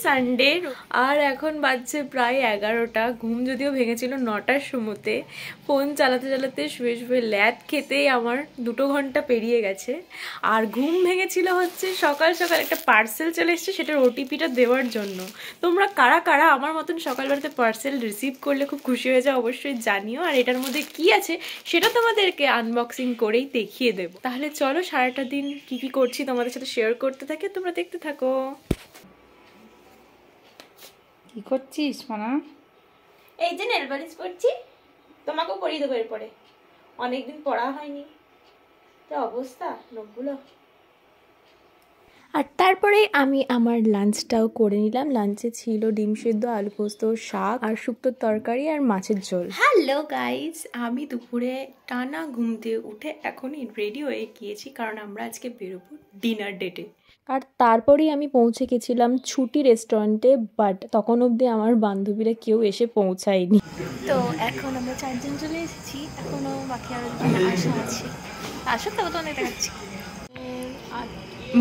Sunday আর এখন বাজছে প্রায় 11টা। ঘুম যদিও ভেঙেছিল 9টার সময়তে। ফোন চালাতে চালাতে শুয়ে শুয়ে ল্যাদ খেতেই আমার 2 ঘন্টা পেরিয়ে গেছে। আর ঘুম ভেঙেছিল হচ্ছে সকাল সকাল একটা পার্সেল চলে এসছে, সেটার ওটিপিটা দেওয়ার জন্য। তোমরা কারা কারা আমার মতন সকালবেলাতে পার্সেল রিসিভ করলে খুব খুশি হয়ে যাও অবশ্যই জানিও। আর এটার মধ্যে কি আছে সেটা তোমাদেরকে আনবক্সিং করেই দেখিয়ে দেবো। তাহলে চলো সারাটা দিন কি কি করছি তোমাদের সাথে শেয়ার করতে থাকি, তোমরা দেখতে থাকো। কি করছিস মানা? এই যে নেল পালিশ করছি, তোমাকেও পরিয়ে দেবো এরপরে, অনেকদিন পড়া হয়নি। তো অবস্থা নখগুলো। আর তারপরে আমি আমার লাঞ্চটাও করে নিলাম। লাঞ্চে ছিল ডিম সেদ্ধ, আলু পোস্ত, শাক আর শুক্তোর তরকারি আর মাছের ঝোল। হ্যালো গাইজ, আমি দুপুরে টানা ঘুম দিয়ে উঠে এখনই রেডি হয়ে গিয়েছি, কারণ আমরা আজকে বেরোবো ডিনার ডেটে। আর তারপরেই আমি পৌঁছে গেছিলাম ছুটি রেস্টুরেন্টে, বাট তখন অবধি আমার বান্ধবীরা কেউ এসে পৌঁছায়নি। তো এখন আমরা 4 জন চলে এসেছি, এখনও বাকি আরও আশা আছে। আসো তো অনেক দেখাচ্ছি।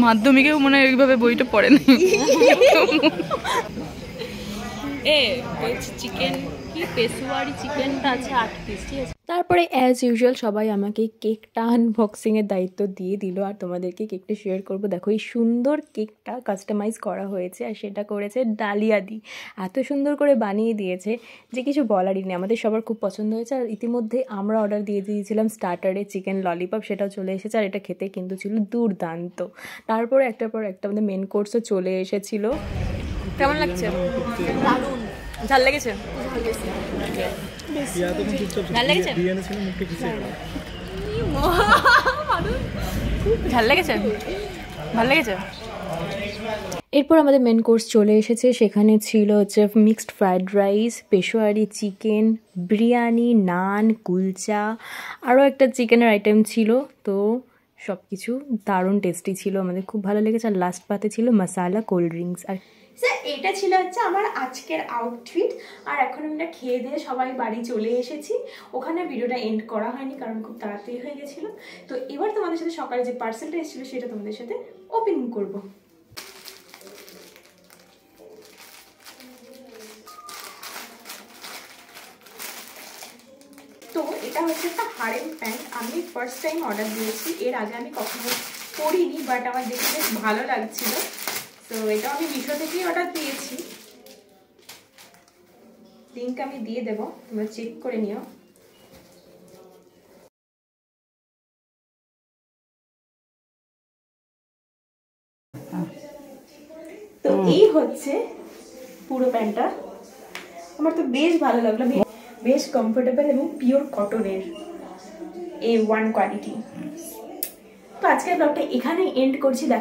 মাধ্যমিকেও মনে হয় ওইভাবে বইটা পড়ে না। চিকেন কি পেশোয়ারি চিকেনটা আছে 8 পিস, ঠিক আছে। তারপরে অ্যাজ ইউজুয়াল সবাই আমাকে কেকটা আনবক্সিংয়ের দায়িত্ব দিয়ে দিল, আর তোমাদেরকে কেকটা শেয়ার করবো। দেখো এই সুন্দর কেকটা কাস্টমাইজ করা হয়েছে, আর সেটা করেছে ডালিয়া দি। এত সুন্দর করে বানিয়ে দিয়েছে যে কিছু বলারই নেই। আমাদের সবার খুব পছন্দ হয়েছে। আর ইতিমধ্যে আমরা অর্ডার দিয়ে দিয়েছিলাম স্টার্টারে চিকেন ললিপপ, সেটাও চলে এসেছে। আর এটা খেতে কিন্তু ছিল দুর্দান্ত। তারপরে একটার পর একটা আমাদের মেন কোর্সও চলে এসেছিলো। কেমন লাগছে? দারুণ। ঝাল লেগেছে? ঝাল লেগেছে? ঝাল লেগেছে? ভালো লেগেছে? এরপর আমাদের মেন কোর্স চলে এসেছে। সেখানে ছিল হচ্ছে mixed fried rice, Peshawari chicken, biryani, naan, kulcha, আরও একটা চিকেনের আইটেম ছিল। তো সব কিছু দারুণ টেস্টি ছিল, আমাদের খুব ভালো লেগেছে। আর লাস্ট পাতে ছিল মশালা কোল্ড ড্রিঙ্কস। আর স্যার এটা ছিল হচ্ছে আমার আজকের আউটফিট। আর এখন আমরা খেয়ে দিয়ে সবাই বাড়ি চলে এসেছি। ওখানে ভিডিওটা এন্ড করা হয়নি কারণ খুব তাড়াতাড়ি হয়ে গেছিলো। তো এবার তোমাদের সাথে সকালে যে পার্সেলটা এসেছিলো সেটা তোমাদের সাথে ওপেনিং করবো। তো এটা হচ্ছে একটা হারেম প্যান্ট। আমি ফার্স্ট টাইম অর্ডার দিয়েছি, এর আগে আমি কখনো করিনি, বাট আমার দেখে বেশ ভালো লাগছিল। তো এটা আমি মিশো থেকেই অর্ডার দিয়েছি, লিঙ্ক আমি দিয়ে দেবো, তোমরা চেক করে নিও। তো এই হচ্ছে পুরো প্যান্টটা। আমার তো বেশ ভালো লাগলো, বেশ কমফোর্টেবল এবং পিওর কটনের A1 কোয়ালিটি। তো আজকের ব্লগটা এখানেই এন্ড করছি। দেখা